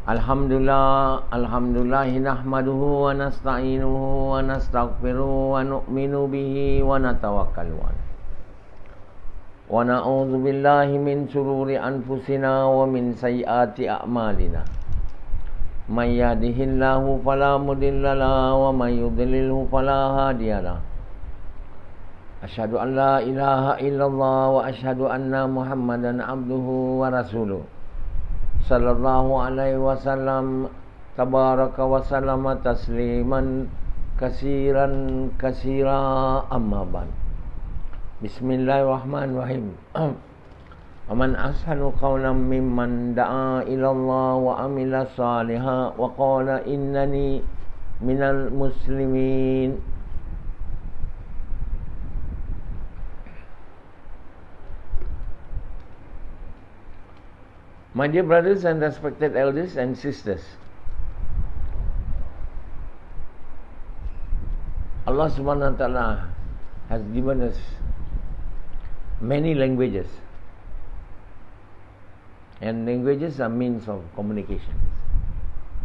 Alhamdulillahi nahmaduhu wa nasta'inuhu wa nastaghfiruhu wa nu'minu bihi wa natawakkalu alayh. Wa na'udzu billahi min shururi anfusina wa min sayyiati a'malina. May yahdihillahu fala mudilla lahu wa may yudlilhu fala hadiya lahu. Asyhadu an la ilaha illallah wa asyhadu anna Muhammadan abduhu wa rasuluh. Sallallahu alaihi wasallam tabaraka wa sallama tasliman kasiran kasira amma ba'd. Bismillahirrahmanirrahim. Aman ahsanu qawlan mimman da'a ila Allah wa amila salihan wa qala innani minal muslimin. My dear brothers and respected elders and sisters, Allah subhanahu wa ta'ala has given us many languages, and languages are means of communication,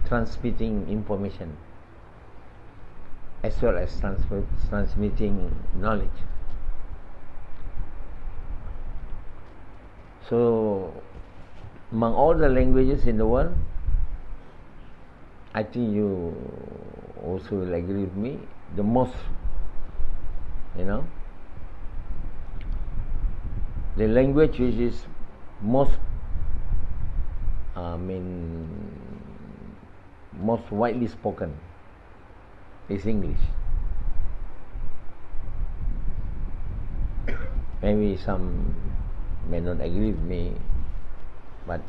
transmitting information as well as transmitting knowledge. So among all the languages in the world, I think you also will agree with me, the most, the language which is most most widely spoken is English. Maybe some may not agree with me, but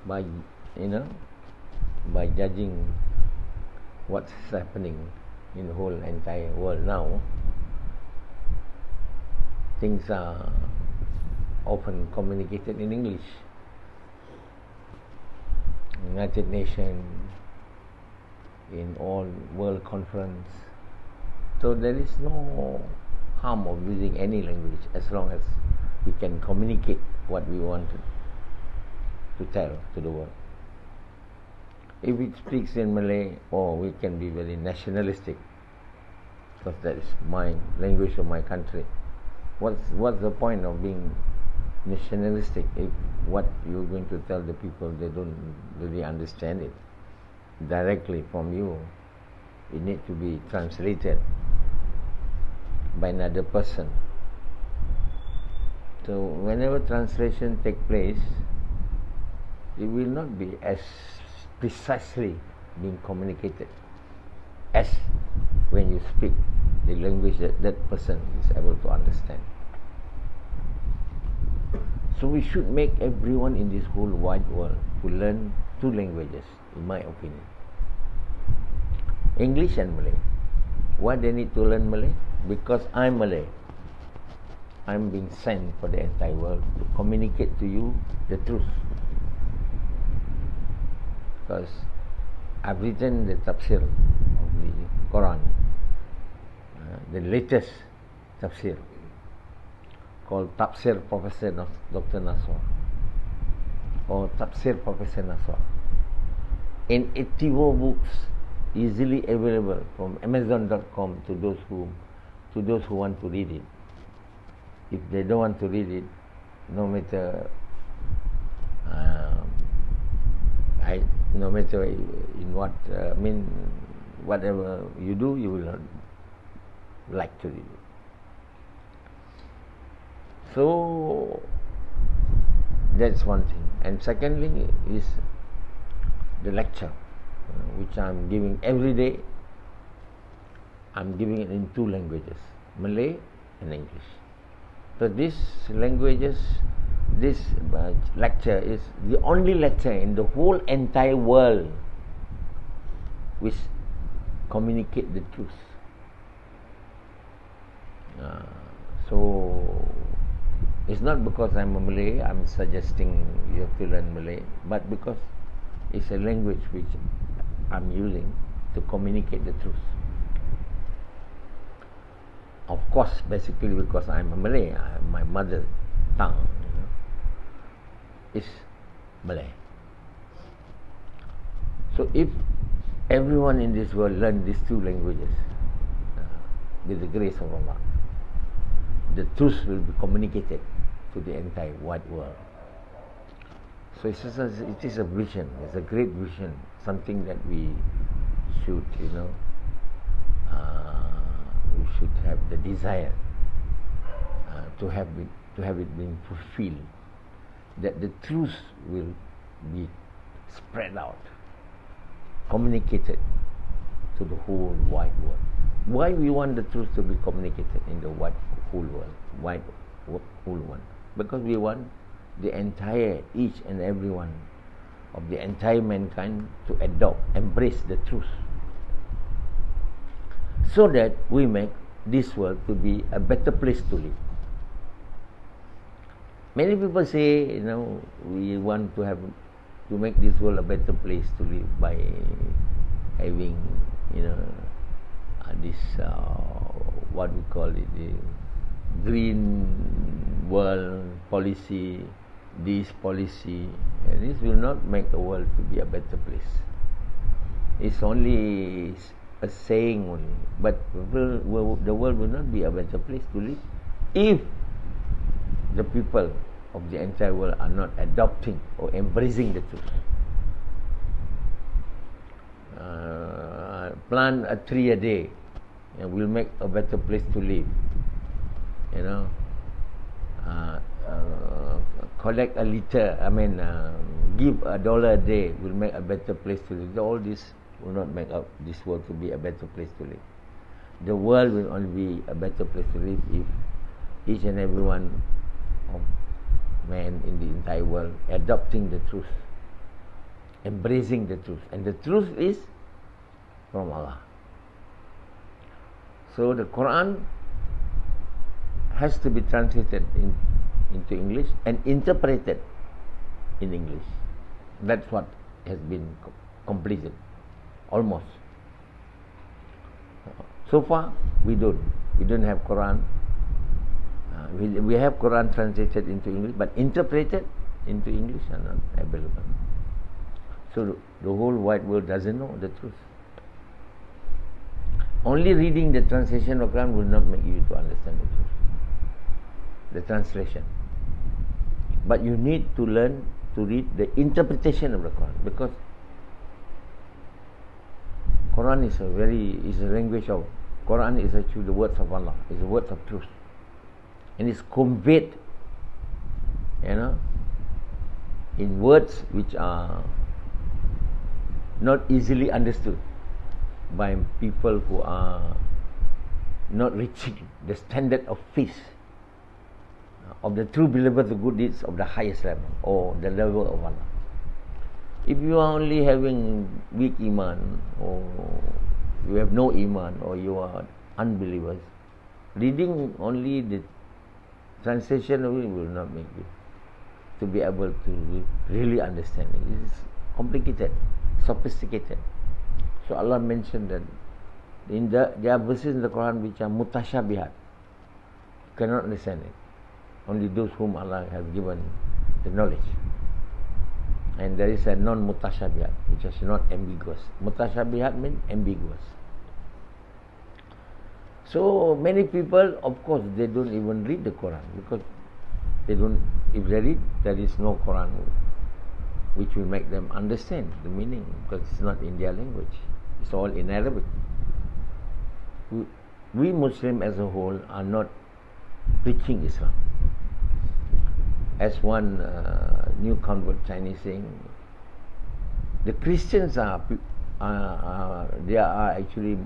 by judging what's happening in the whole entire world now, things are often communicated in English. United Nations, in all world conference. So there is no harm of using any language as long as we can communicate what we want to tell to the world. If it speaks in Malay, we can be very nationalistic, because that is my language of my country. What's the point of being nationalistic if what you're going to tell the people, they don't really understand it directly from you? It needs to be translated by another person. So whenever translation takes place, it will not be as precisely being communicated as when you speak the language that that person is able to understand. So we should make everyone in this whole wide world to learn two languages, in my opinion. English and Malay. Why they need to learn Malay? Because I'm Malay. I'm being sent for the entire world to communicate to you the truth. Because I've written the tafseer of the Quran, the latest tafseer, called Tafsir Prof Dr. Nasoha, or Tafsir Prof Nasoha, in 84 books, easily available from Amazon.com to those who want to read it. If they don't want to read it, no matter in what whatever you do, you will not like to read it. So that's one thing. And secondly is the lecture, which I'm giving every day. I'm giving it in two languages, Malay and English. So these languages, this lecture is the only lecture in the whole entire world which communicate the truth. So it's not because I'm a Malay, I'm suggesting you have to learn Malay, but because it's a language which I'm using to communicate the truth. Of course, basically because I'm a Malay, my mother tongue is Malay. So if everyone in this world learn these two languages, with the grace of Allah, the truth will be communicated to the entire wide world. So it is a vision, it's a great vision, something that we should, we should have the desire to have it being fulfilled, that the truth will be spread out, communicated to the whole wide world. Why we want the truth to be communicated in the whole world? Because we want the entire, each and every one of the entire mankind to embrace the truth, so that we make this world to be a better place to live. Many people say, we want to make this world a better place to live by having, this what we call it, the green world policy, this policy, and this will not make the world to be a better place. It's only a saying only, but the world will not be a better place to live if the people of the entire world are not adopting or embracing the truth. Plant a tree a day and will make a better place to live. Collect a litter, give $1 a day will make a better place to live. All this will not make this world to be a better place to live. The world will only be a better place to live if each and every one of men in the entire world adopting the truth, embracing the truth, and the truth is from Allah. So the Quran has to be translated into English and interpreted in English. That's what has been completed, almost. So far, we don't have Quran. We have Quran translated into English, but interpreted into English are not available. So the whole wide world doesn't know the truth. Only reading the translation of Quran will not make you to understand the truth, the translation. But you need to learn to read the interpretation of the Quran, because Quran is a language of, Quran is actually the words of Allah, is the words of truth, and it's conveyed, in words which are not easily understood by people who are not reaching the standard of faith of the true believers, the good deeds of the highest level, or the level of Allah. If you are only having weak iman, or you have no iman, or you are unbelievers, reading only the translation of it will not make you to be able to really understand it. It is complicated, sophisticated. So Allah mentioned that there are verses in the Quran which are mutashabihat. You cannot understand it. Only those whom Allah has given the knowledge. And there is a non-mutashabihat, which is not ambiguous. Mutashabihat means ambiguous. So many people, of course, they don't even read the Quran, because if they read, there is no Quran which will make them understand the meaning, because it's not in their language. It's all in Arabic. We Muslims as a whole are not preaching Islam. As one new convert Chinese saying, the Christians are actually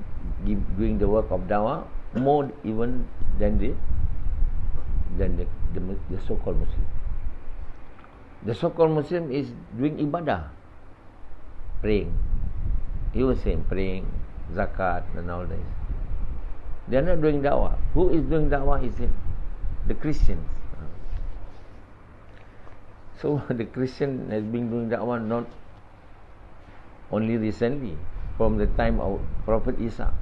doing the work of dawah more even than the so-called Muslim. The so-called Muslim is doing ibadah, praying. He was saying praying, zakat and all this. They are not doing dawah. Who is doing dawah is it? The Christians. So the Christian has been doing da'wah not only recently, from the time of Prophet Isa.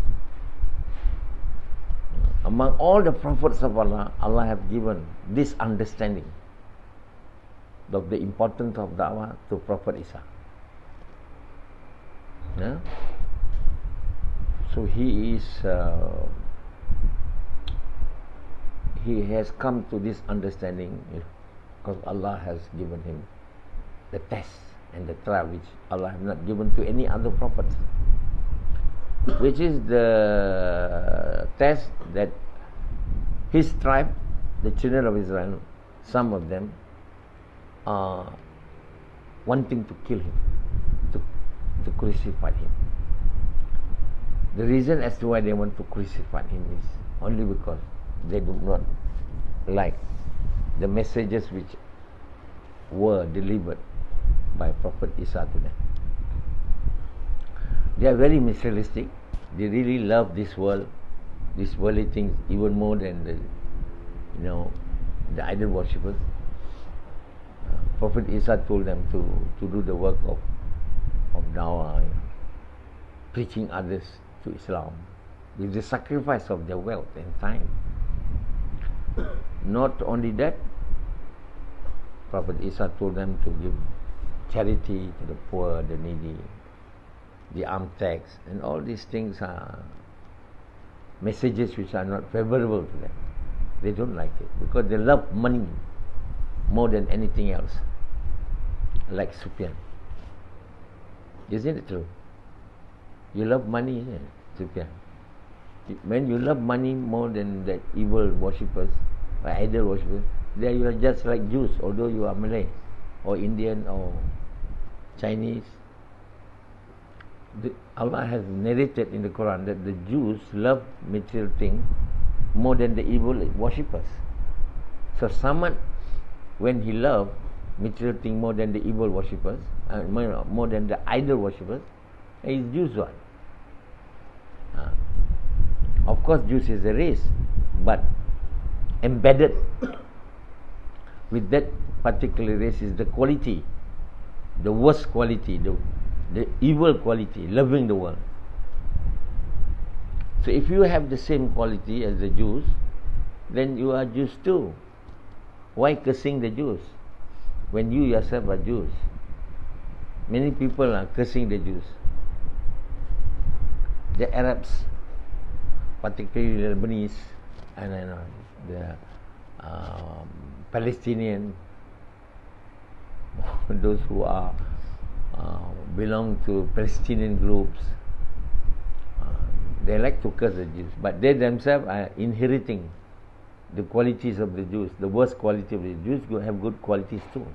Among all the prophets of Allah, Allah have given this understanding. of the importance of da'wah to Prophet Isa. Yeah? So he has come to this understanding because Allah has given him the test and the trial which Allah has not given to any other prophets, which is the test that his tribe, the children of Israel, some of them are wanting to kill him, to crucify him. The reason as to why they want to crucify him is only because they do not like the messages which were delivered by Prophet Isa to them. They are very materialistic. They really love this world, these worldly things, even more than the idol worshippers. Prophet Isa told them to do the work of dawah, preaching others to Islam with the sacrifice of their wealth and time. Not only that, Prophet Isa told them to give charity to the poor, the needy, the armed tax, and all these things are messages which are not favorable to them. They don't like it because they love money more than anything else, like Sufyan. Isn't it true? You love money, isn't it, Sufyan? When you love money more than the evil worshippers or idol worshippers, then you are just like Jews, although you are Malay or Indian or Chinese. Allah has narrated in the Quran that the Jews love material things more than the evil worshippers. So someone, when he loves material things more than the evil worshippers, more than the idol worshippers, he is Jews one. Of course, Jews is a race, but embedded with that particular race is the quality, the worst quality, the evil quality, loving the world. So if you have the same quality as the Jews, then you are Jews too. Why cursing the Jews when you yourself are Jews? Many people are cursing the Jews. The Arabs, particularly the Lebanese, and the Palestinian, those who are belong to Palestinian groups, they like to curse the Jews, but they themselves are inheriting the qualities of the Jews. The worst quality of the Jews have good qualities too,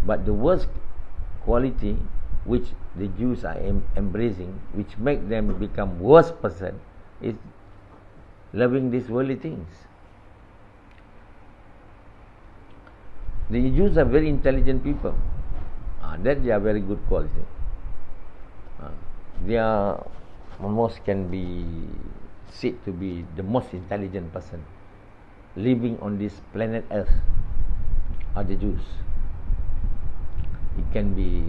but the worst quality which the Jews are embracing, which make them become worse person, is loving these worldly things. The Jews are very intelligent people. That they are very good quality. They are almost can be said to be the most intelligent person living on this planet Earth are the Jews. It can be,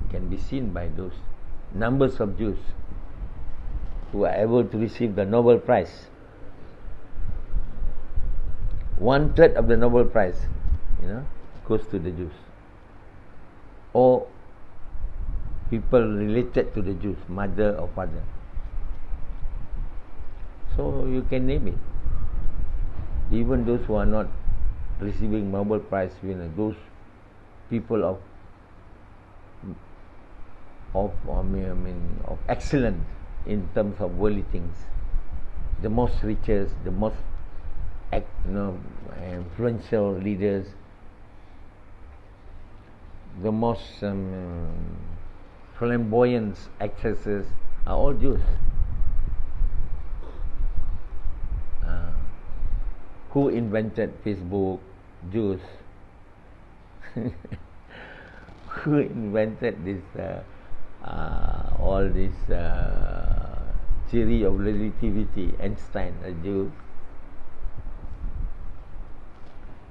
can be seen by those numbers of Jews who are able to receive the Nobel Prize. 1/3 of the Nobel Prize, goes to the Jews, or people related to the Jews, mother or father. So you can name it. Even those who are not receiving Nobel Prize, those people of excellence in terms of worldly things, the most richest, the most influential leaders, the most flamboyant actresses are all Jews. Who invented Facebook? Jews. Who invented this all this theory of relativity? Einstein, a Jew.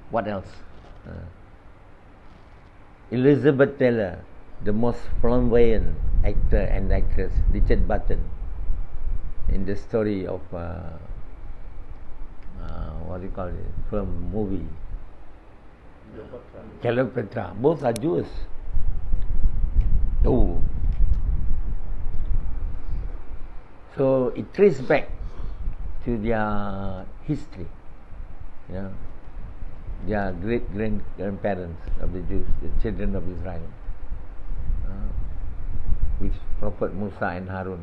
What else? Elizabeth Taylor, the most flamboyant actor and actress, Richard Burton, in the story of what do you call it? Film movie Cleopatra. Both are Jews. Oh. So it traces back to their history. Yeah. Their great-grandparents of the Jews, the children of Israel. With Prophet Musa and Harun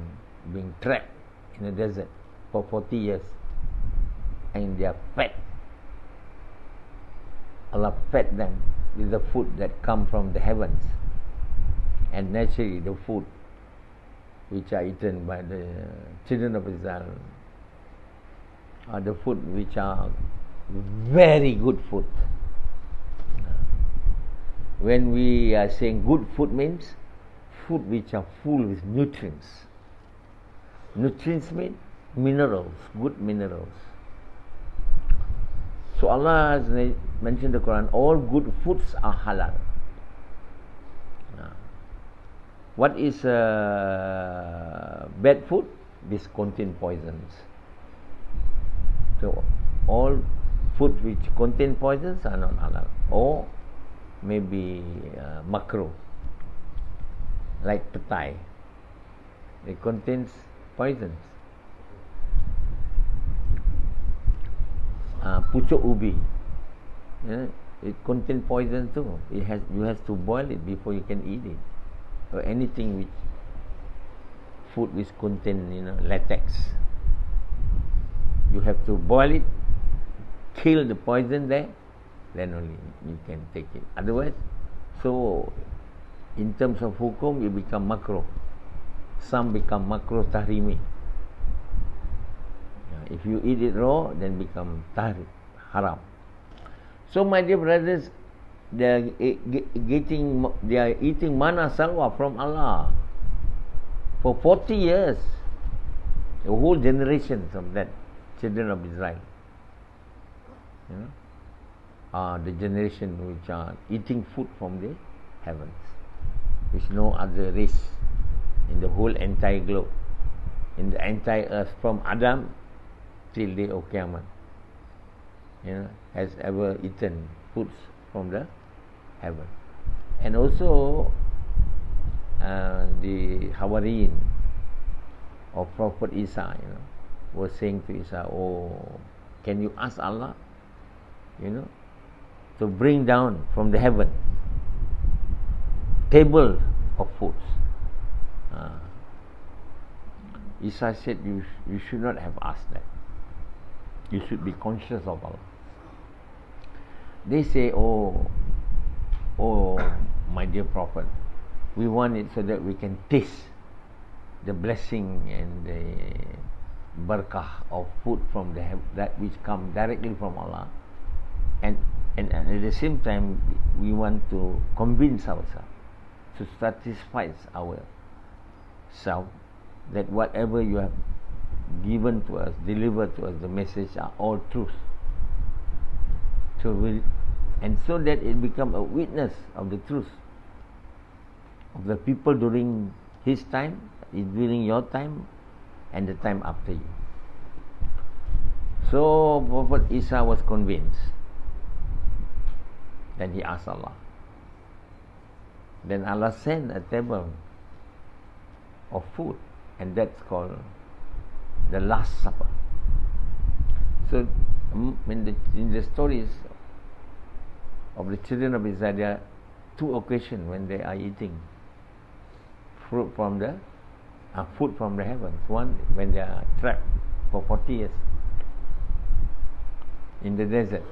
being trapped in the desert for 40 years. And they are fed. Allah fed them with the food that come from the heavens. And naturally the food which are eaten by the children of Israel are the food which are very good food. When we are saying good food means food which are full with nutrients. Nutrients mean minerals, good minerals. So Allah has mentioned in the Quran, all good foods are halal. What is bad food? This contain poisons. So all food which contain poisons are not halal. Or maybe makruh, like petai. It contains poisons. Pucuk ubi, it contains poison too. You have to boil it before you can eat it. Or anything which food which contain latex, you have to boil it, kill the poison there, then only you can take it. Otherwise, so in terms of hukum, it become makruh. Some become makruh tahrimi. If you eat it raw, then become haram. So my dear brothers, they are eating manna salwa from Allah for 40 years. A whole generation of that children of Israel are the generation which are eating food from the heavens, which no other race in the whole entire globe, in the entire earth, from Adam till day of Qiyamah, has ever eaten foods from the heaven. And also the Hawariyin of Prophet Isa, was saying to Isa, oh, can you ask Allah, to bring down from the heaven table of foods. Isa said, you should not have asked that. You should be conscious of Allah. They say, oh, my dear Prophet, we want it so that we can taste the blessing and the barakah of food from that which come directly from Allah, and at the same time we want to convince ourselves, to satisfy ourselves that whatever you have given to us, delivered to us, the message are all truth. And so that it become a witness of the truth of the people during his time, during your time, and the time after you. So Prophet Isa was convinced. Then he asked Allah. Then Allah sent a table of food, and that's called the Last Supper. So in the stories of the children of Israel, there are two occasions when they are eating food from the heavens. One, when they are trapped for 40 years in the desert,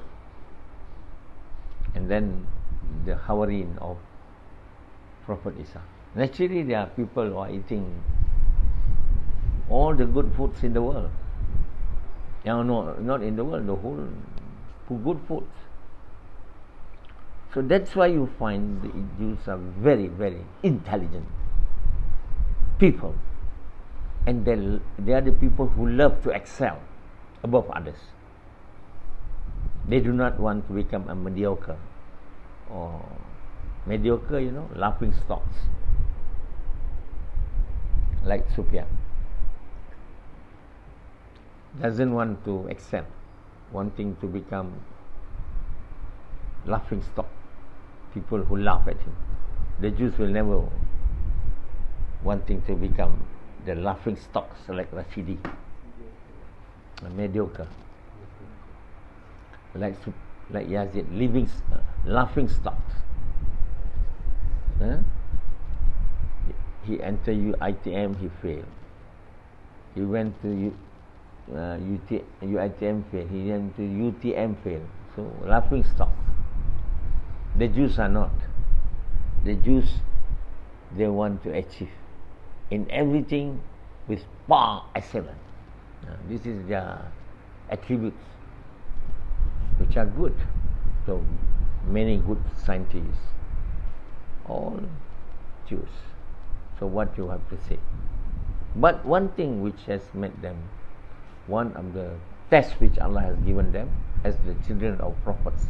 and then the Hawariyin of Prophet Isa. Naturally, there are people who are eating all the good foods in the world. No, not in the world, the whole good foods. So that's why you find the Jews are very, very intelligent people, and they are the people who love to excel above others. They do not want to become a mediocre, laughing stocks like Sufyan. Doesn't want to excel, wanting to become laughing stock, people who laugh at him. The Jews will never wanting to become the laughing stocks like Rashidi, mediocre, like Yazid, laughing stocks. He entered ITM, he failed. He went to UITM, failed. He went to UTM, failed. So laughing stocks. The Jews are not. The Jews, they want to achieve in everything with par excellence. This is their attributes, which are good. So many good scientists, all Jews. So what you have to say? But one thing which has made them, one of the tests which Allah has given them as the children of prophets.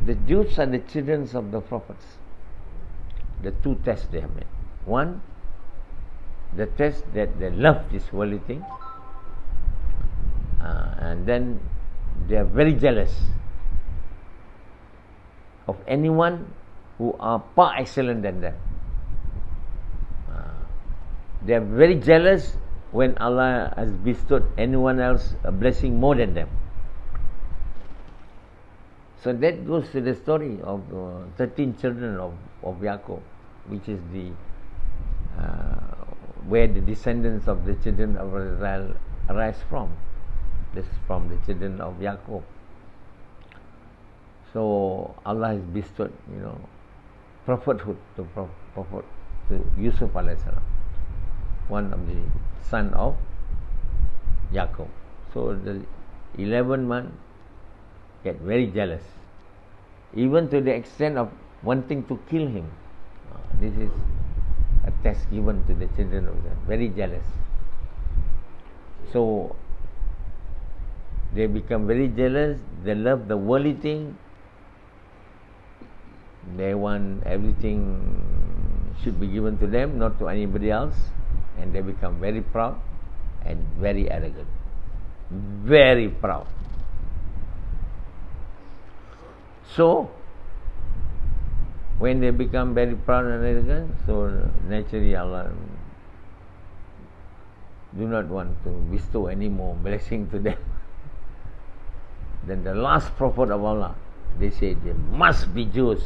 The Jews are the children of the prophets. The two tests they have made. One, the test that they love this worldly thing, and then they are very jealous of anyone who are par excellent than them. They are very jealous when Allah has bestowed anyone else a blessing more than them. So that goes to the story of 13 children of Yaqub, which is the where the descendants of the children of Israel arise from. This is from the children of Yaqub. So Allah has bestowed, prophethood to prophet to Yusuf alayhi salam, one of the son of Yaqub. So the 11 men get very jealous, even to the extent of wanting to kill him. This is a test given to the children of Israel. Very jealous. So they become very jealous. They love the worldly thing. They want everything should be given to them, not to anybody else. And they become very proud and very arrogant. Very proud. So when they become very proud and arrogant, so naturally Allah do not want to bestow any more blessing to them. Then the last prophet of Allah, they say there must be Jews,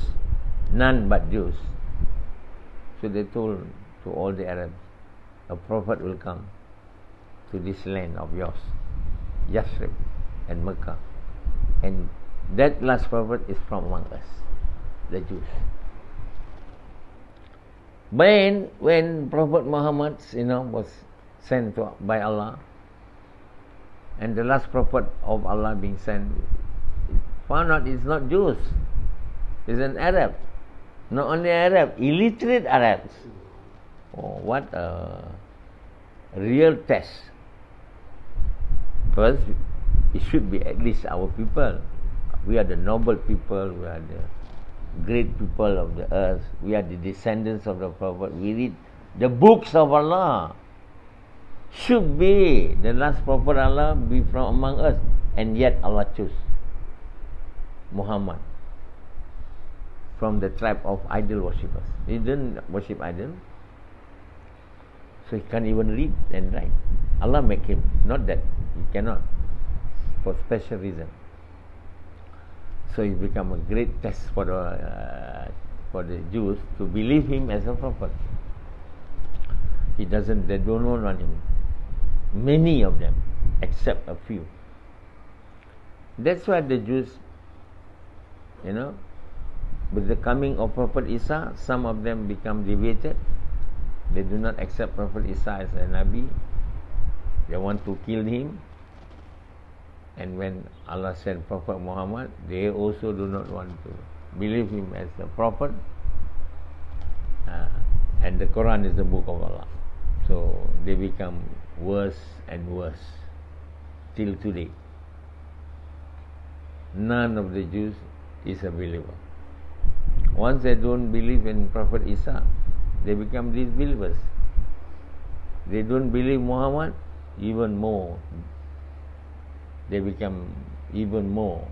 none but Jews. So they told to all the Arabs, a prophet will come to this land of yours, Yathrib and Mecca, and that last prophet is from among us, the Jews. When Prophet Muhammad, was sent by Allah, and the last prophet of Allah being sent, found out it's not Jews, it's an Arab. Not only Arab, illiterate Arabs. Oh, what a real test. First, it should be at least our people. We are the noble people, we are the great people of the earth, we are the descendants of the Prophet, we read the books of Allah. Should be the last Prophet Allah be from among us, and yet Allah chose Muhammad from the tribe of idol worshippers. He didn't worship idol, so he can't even read and write. Allah make him, not that he cannot, for special reason. So he become a great test for the Jews to believe him as a prophet. They don't want him. Many of them, except a few. That's why the Jews, with the coming of Prophet Isa, some of them become deviated. They do not accept Prophet Isa as a Nabi. They want to kill him. And when Allah sent Prophet Muhammad, they also do not want to believe him as a prophet. And the Quran is the book of Allah. So they become worse and worse till today. None of the Jews is a believer. Once they don't believe in Prophet Isa, they become disbelievers. They don't believe Muhammad, even more. They become even more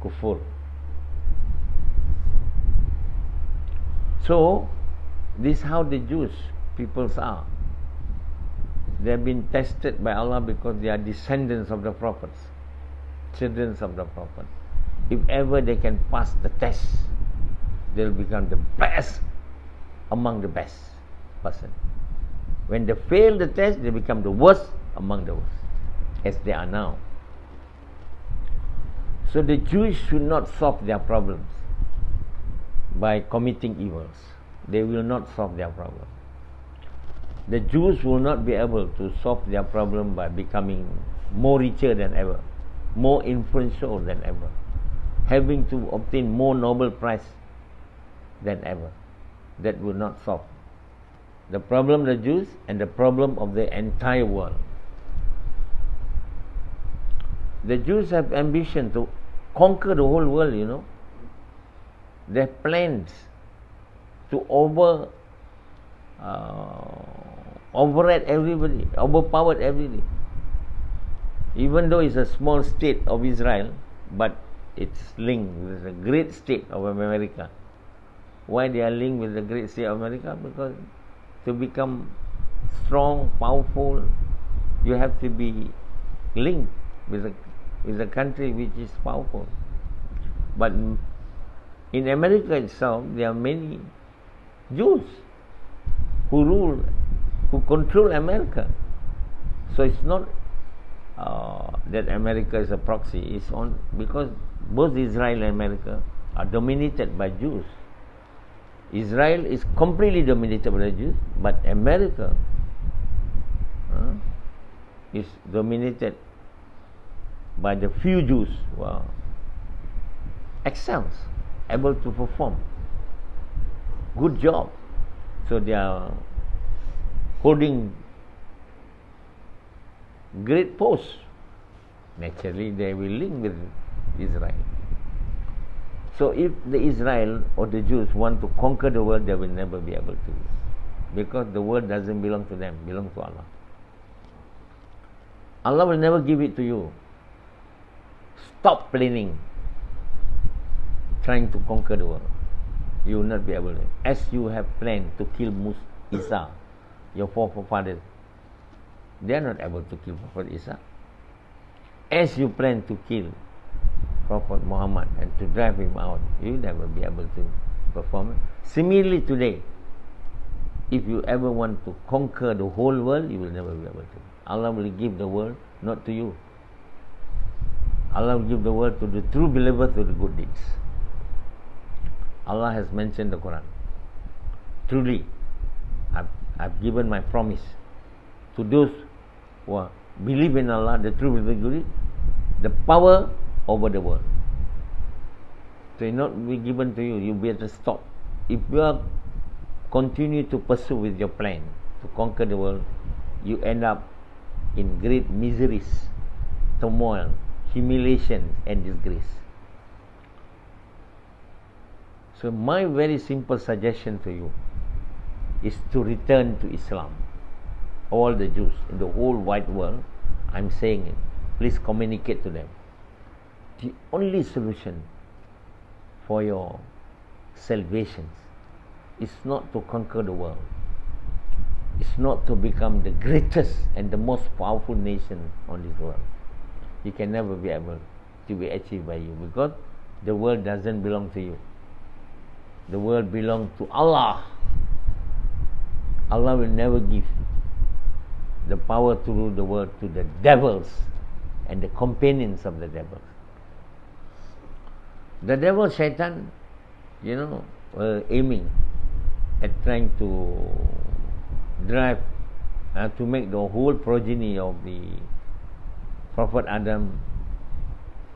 kufur. So, this is how the Jews peoples are. They have been tested by Allah because they are descendants of the prophets, children of the prophet. If ever they can pass the test, they'll become the best among the best person. When they fail the test, they become the worst among the worst, as they are now. So the Jews should not solve their problems by committing evils. They will not solve their problem. The Jews will not be able to solve their problem by becoming more richer than ever, more influential than ever, having to obtain more Nobel Prize than ever. That will not solve the problem of the Jews and the problem of the entire world. The Jews have ambition to conquer the whole world, you know. They have plans to override everybody, overpower everybody. Even though it's a small state of Israel, but it's linked with the great state of America. Why they are linked with the great state of America? Because to become strong, powerful, you have to be linked with a country which is powerful. But in America itself, there are many Jews who rule, who control America. So it's not that America is a proxy. It's on because both Israel and America are dominated by Jews. Israel is completely dominated by the Jews, but America is dominated by the few Jews who are excels, able to perform good job. So they are holding great posts. Naturally, they will link with Israel. So if the Israel or the Jews want to conquer the world, they will never be able to, because the world doesn't belong to them, belongs to Allah. Allah will never give it to you. Stop planning, trying to conquer the world. You will not be able to. As you have planned to kill Isa, your forefathers, they are not able to kill Prophet Isa. As you plan to kill Prophet Muhammad and to drive him out, you will never be able to perform it. Similarly today, if you ever want to conquer the whole world, you will never be able to. Allah will give the world not to you. Allah will give the world to the true believers with the good deeds. Allah has mentioned the Quran. Truly, I've given my promise to those who believe in Allah, the true believers, the power over the world. So it not be given to you. You better stop. If you are continue to pursue with your plan to conquer the world, you end up in great miseries, turmoil, humiliation and disgrace. So my very simple suggestion to you is to return to Islam. All the Jews in the whole wide world, I'm saying it, please communicate to them. The only solution for your salvation is not to conquer the world. It's not to become the greatest and the most powerful nation on this world. You can never be able to be achieved by you, because the world doesn't belong to you. The world belongs to Allah. Allah will never give the power to rule the world to the devils and the companions of the devils. The devil, Shaitan, aiming at trying to drive, to make the whole progeny of the Prophet Adam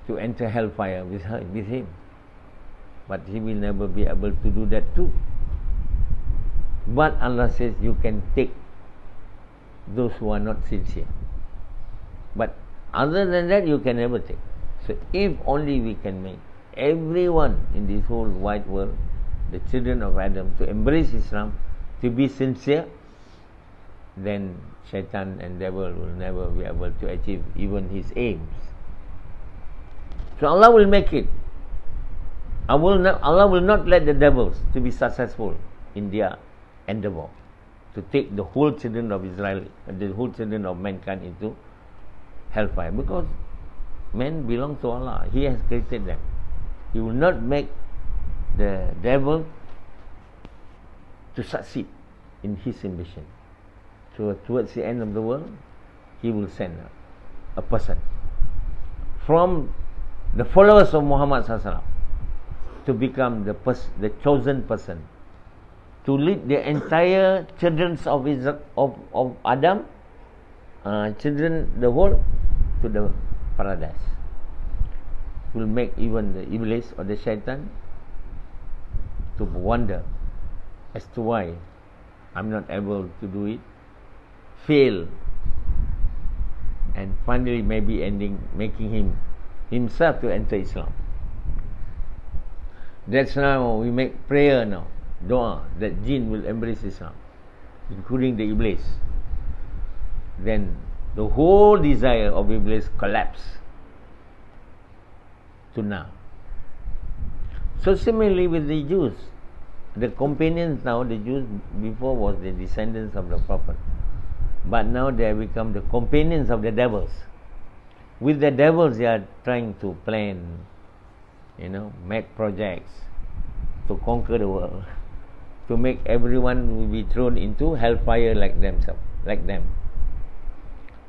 to enter hellfire with him. But he will never be able to do that too. But Allah says you can take those who are not sincere. But other than that, you can never take. So if only we can make everyone in this whole wide world, the children of Adam, to embrace Islam, to be sincere, then Shaitan and devil will never be able to achieve even his aims. So Allah will make it. Allah will not let the devils to be successful in their endeavor to take the whole children of Israel, the whole children of mankind into hellfire, because men belong to Allah. He has created them. He will not make the devil to succeed in his ambition. So towards the end of the world, he will send a person from the followers of Muhammad SAW to become the chosen person to lead the entire children of Adam, children, the whole, to the paradise. Will make even the Iblis or the Shaitan to wonder as to why I'm not able to do it, fail, and finally maybe making himself to enter Islam. That's now we make prayer now, dua, that jinn will embrace Islam, including the Iblis. Then the whole desire of Iblis collapse to now. So similarly with the Jews, the companions now, the Jews before was the descendants of the Prophet, but now they have become the companions of the devils. With the devils they are trying to plan, make projects to conquer the world, to make everyone will be thrown into hellfire like them.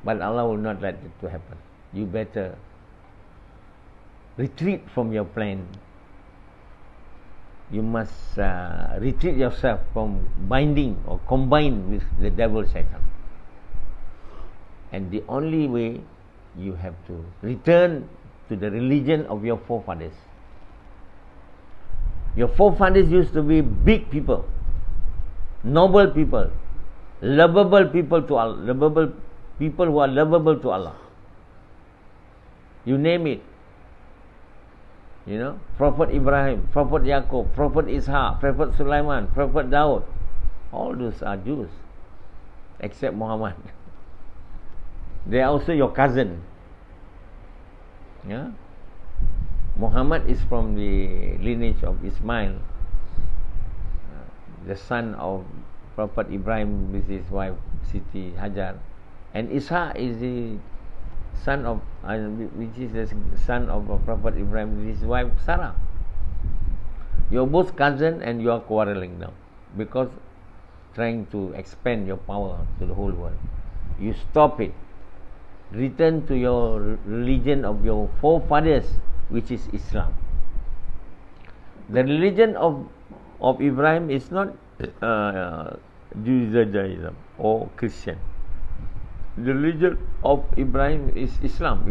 But Allah will not let it to happen. You better retreat from your plan. You must retreat yourself from binding or combine with the devil Shaitan. And the only way, you have to return to the religion of your forefathers. Your forefathers used to be big people, noble people, lovable people to Allah, lovable people who are lovable to Allah. You name it. Prophet Ibrahim, Prophet Yaqub, Prophet Ishaq, Prophet Sulaiman, Prophet Daud. All those are Jews, except Muhammad. They are also your cousin. Muhammad is from the lineage of Ismail, the son of Prophet Ibrahim with his wife Siti Hajar, and Ishaq is the son of which is the son of Prophet Ibrahim with his wife Sarah. You're both cousin and you are quarreling now because trying to expand your power to the whole world. You stop it. Return to your religion of your forefathers, which is Islam. The religion of Ibrahim is not Judaism or Christian. The religion of Ibrahim is Islam.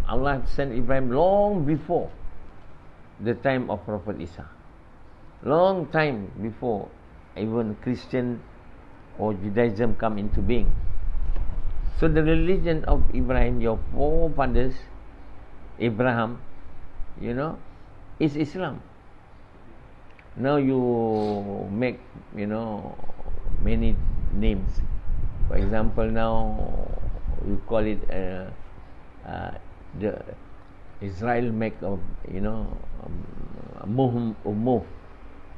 Allah sent Ibrahim long before the time of Prophet Isa. Long time before even Christian or Judaism come into being. So the religion of Ibrahim, your forefathers, Abraham, is Islam. Now you make, many names. For example, now you call it the Israel make a move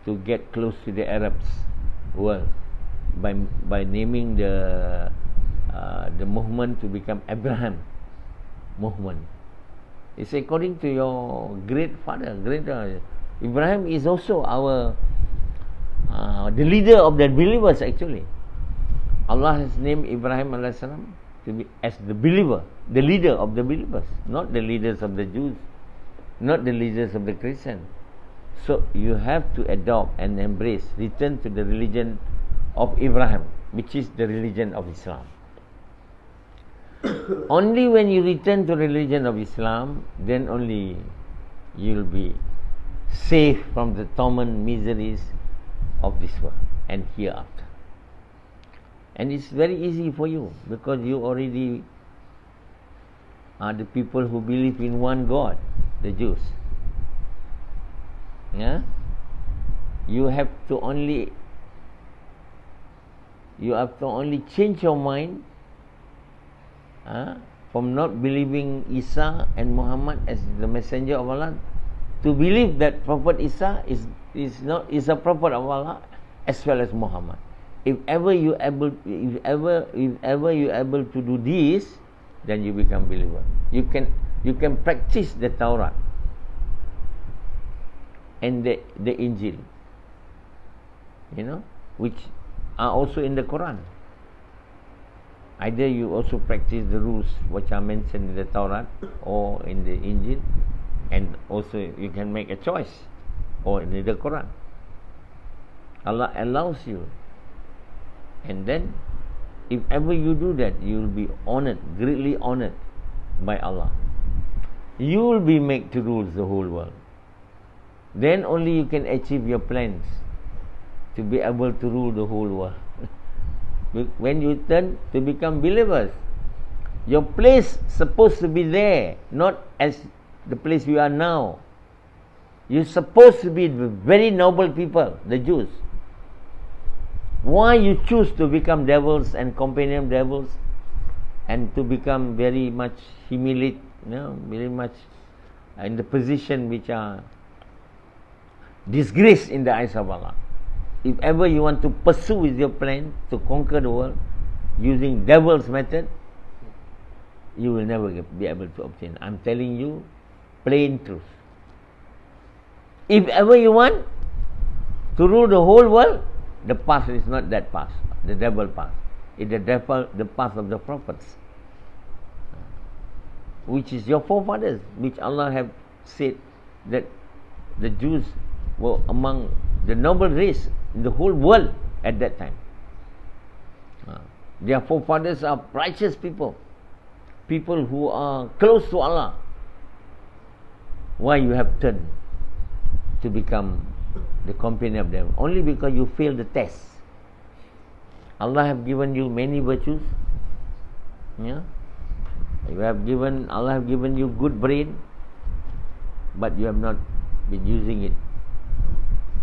to get close to the Arabs world by naming the movement to become Abraham movement. It's according to your great father. Ibrahim is also our the leader of the believers actually. Allah has named Ibrahim a.s. to be as the believer, the leader of the believers, not the leaders of the Jews, not the leaders of the Christians. So you have to adopt and embrace, return to the religion of Ibrahim, which is the religion of Islam. Only when you return to the religion of Islam, then only you will be safe from the torment miseries of this world and hereafter. And it's very easy for you because you already are the people who believe in one God, the Jews. You have to only change your mind from not believing Isa and Muhammad as the messenger of Allah to believe that Prophet Isa is is a prophet of Allah as well as Muhammad. If ever you able to do this, then you become believer. You can practice the Torah and the Injil, which are also in the Quran. Either you also practice the rules which are mentioned in the Torah or in the Injil, and also you can make a choice, or in the Quran. Allah allows you, and then if ever you do that, you will be honored, greatly honored by Allah. You will be made to rule the whole world. Then only you can achieve your plans to be able to rule the whole world. When you turn to become believers, your place supposed to be there, not as the place you are now. You're supposed to be the very noble people, the Jews. Why you choose to become devils and companion devils, and to become very much humiliated, very much in the position which are disgrace in the eyes of Allah. If ever you want to pursue with your plan to conquer the world using devil's method, you will never be able to obtain. I'm telling you plain truth. If ever you want to rule the whole world, the path is not that path, the devil path. It's the path of the prophets, which is your forefathers, which Allah have said that the Jews were among the noble race in the whole world at that time. Their forefathers are righteous people who are close to Allah. Why you have turned to become the companion of them? Only because you failed the test. Allah have given you many virtues. Allah have given you good brain, but you have not been using it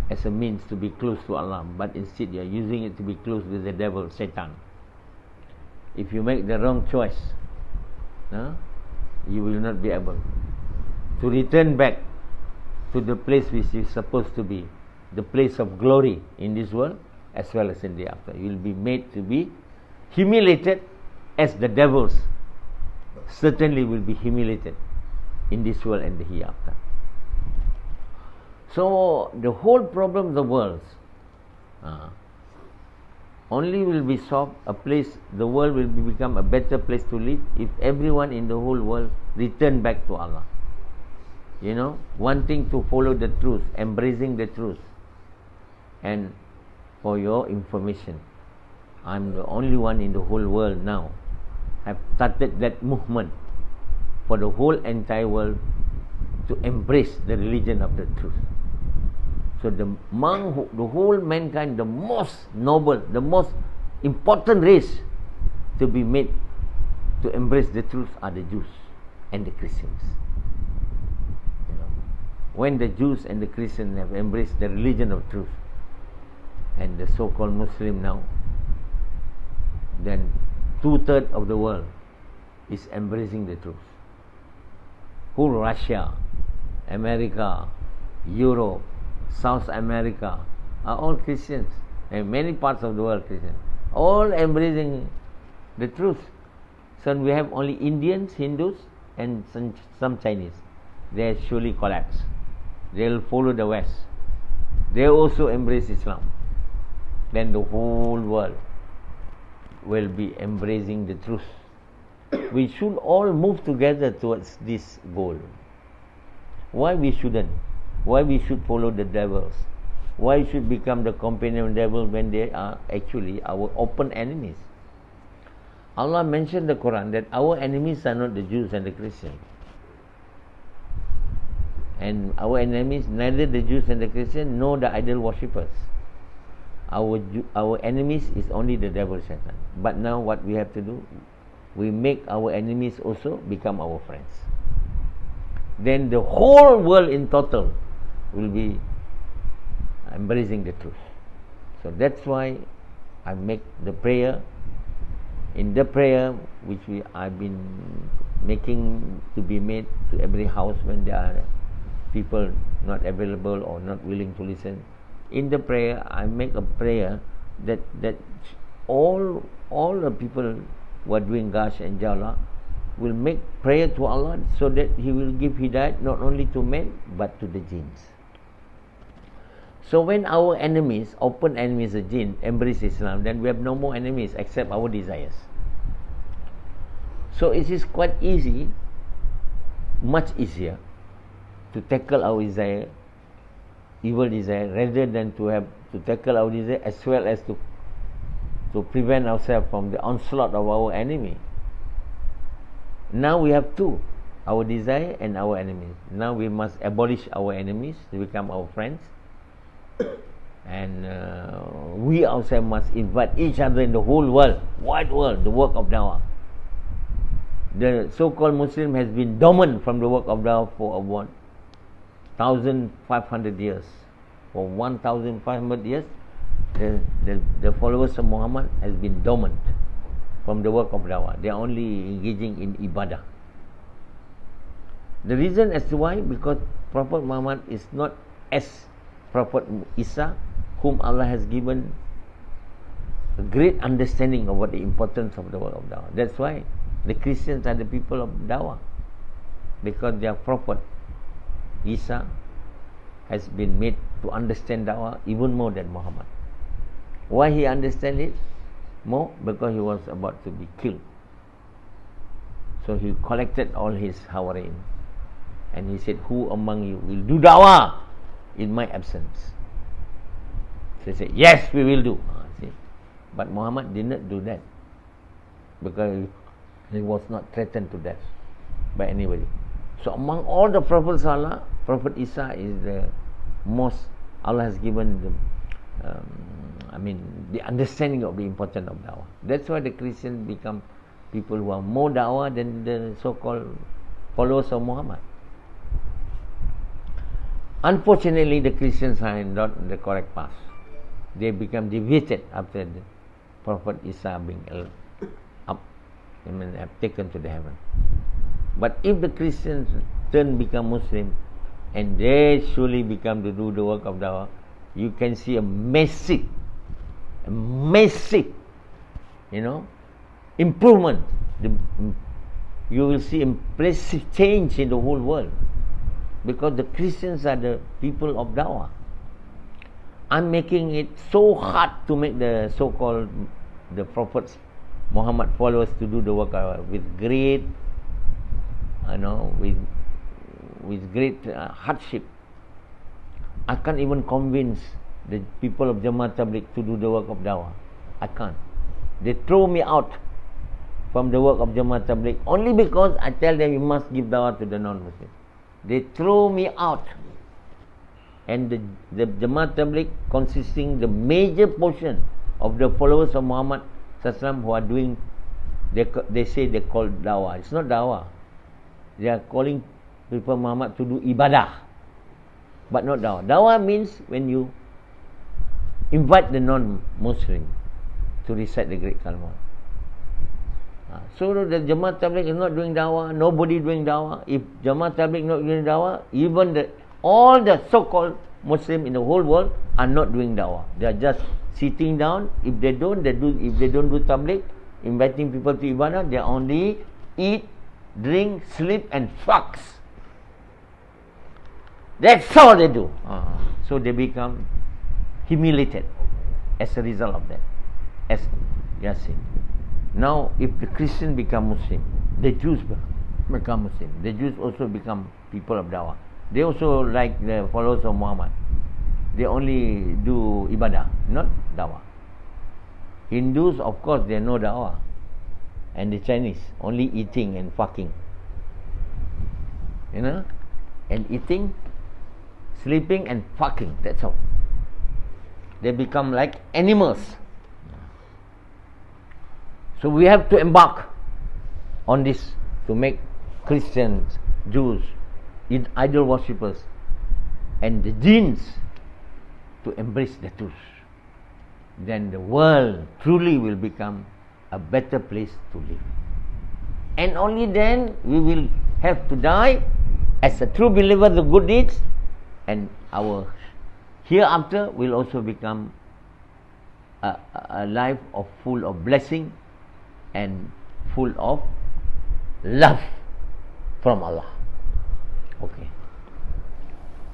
as a means to be close to Allah, but instead you are using it to be close with the devil, Satan. If you make the wrong choice, you will not be able to return back to the place which is supposed to be the place of glory in this world as well as in the after. You will be made to be humiliated as the devils certainly will be humiliated in this world and the hereafter. So the whole problem of the world only will be solved, the world will become a better place to live if everyone in the whole world return back to Allah. Wanting to follow the truth, embracing the truth. And for your information, I'm the only one in the whole world now have started that movement for the whole entire world to embrace the religion of the truth. So the whole mankind, the most noble, the most important race to be made to embrace the truth are the Jews and the Christians. When the Jews and the Christians have embraced the religion of truth, and the so-called Muslim now, then 2/3 of the world is embracing the truth. Whole Russia, America, Europe, South America are all Christians, and many parts of the world Christians, all embracing the truth. So we have only Indians, Hindus, and some Chinese. They surely collapse. They will follow the West. They also embrace Islam. Then the whole world will be embracing the truth. We should all move together towards this goal. Why we shouldn't? Why we should follow the devils? Why should become the companion of the devil when they are actually our open enemies? Allah mentioned in the Quran that our enemies are not the Jews and the Christians. And our enemies, neither the Jews and the Christians, nor the idol worshippers. Our enemies is only the devil, Satan. But now what we have to do, we make our enemies also become our friends. Then the whole world in total will be embracing the truth. So that's why I make the prayer. In the prayer which I've been making to be made to every house when there are people not available or not willing to listen. In the prayer, I make a prayer that all the people who are doing Gash and Jala will make prayer to Allah so that He will give Hidayat not only to men but to the jinns. So when our enemies, open enemies, the jinn, embrace Islam, then we have no more enemies except our desires. So it is quite easy, much easier, to tackle our desire, evil desire, rather than to tackle our desire as well as to prevent ourselves from the onslaught of our enemy. Now we have two, our desire and our enemies. Now we must abolish our enemies to become our friends. And we ourselves must invite each other in the whole world, wide world, the work of dawah. The so-called Muslim has been dormant from the work of dawah for 1,500 years. For 1,500 years, the followers of Muhammad has been dormant from the work of dawah. They are only engaging in ibadah. The reason as to why, because Prophet Muhammad is not as Prophet Isa, whom Allah has given a great understanding of what the importance of the work of dawah. That's why the Christians are the people of dawah, because their Prophet Isa has been made to understand dawah even more than Muhammad. Why he understand it more? Because he was about to be killed. So he collected all his Hawarin and he said, who among you will do dawah in my absence? So he said, yes, we will do. See? But Muhammad did not do that, because he was not threatened to death by anybody. So among all the prophets of Allah, Prophet Isa is the most, Allah has given the understanding of the importance of dawah. That's why the Christians become people who are more dawah than the so-called followers of Muhammad. Unfortunately, the Christians are not on the correct path. They become deviated after the Prophet Isa being have taken to the heaven. But if the Christians become Muslim, and they surely become to do the work of dawah, you can see a massive, improvement. You will see impressive change in the whole world, because the Christians are the people of dawah. I'm making it so hard to make the so-called the prophets Muhammad followers to do the work with great, with great hardship. I can't even convince the people of Jamaat Tabligh to do the work of dawah. I can't. They throw me out from the work of Jamaat Tabligh only because I tell them you must give dawah to the non-Muslims. They throw me out. And the Jamaat Tabligh, consisting the major portion of the followers of Muhammad Sallallahu who are doing, they say they call dawah. It's not dawah. They are calling people Muhammad to do ibadah, but not dawah. Dawah means when you invite the non-Muslim to recite the great kalmah. So the Jamaat Tabligh is not doing dawah. Nobody doing dawah. If Jamaat Tabligh not doing dawah, even all the so-called Muslim in the whole world are not doing dawah. They are just sitting down. If they don't do tabligh, inviting people to ibadah, they only eat, drink, sleep and fucks. That's all they do. So they become humiliated as a result of that. As Yasin. Now, if the Christian become Muslim, the Jews become Muslim. The Jews also become people of dawah. They also, like the followers of Muhammad, they only do ibadah, not dawah. Hindus, of course, they know dawah. And the Chinese, only eating and fucking. And eating, sleeping and fucking, that's all. They become like animals. So we have to embark on this to make Christians, Jews, idol worshippers and the jinns to embrace the truth. Then the world truly will become a better place to live. And only then we will have to die as a true believer the good deeds, and our hereafter will also become a life of full of blessing and full of love from Allah.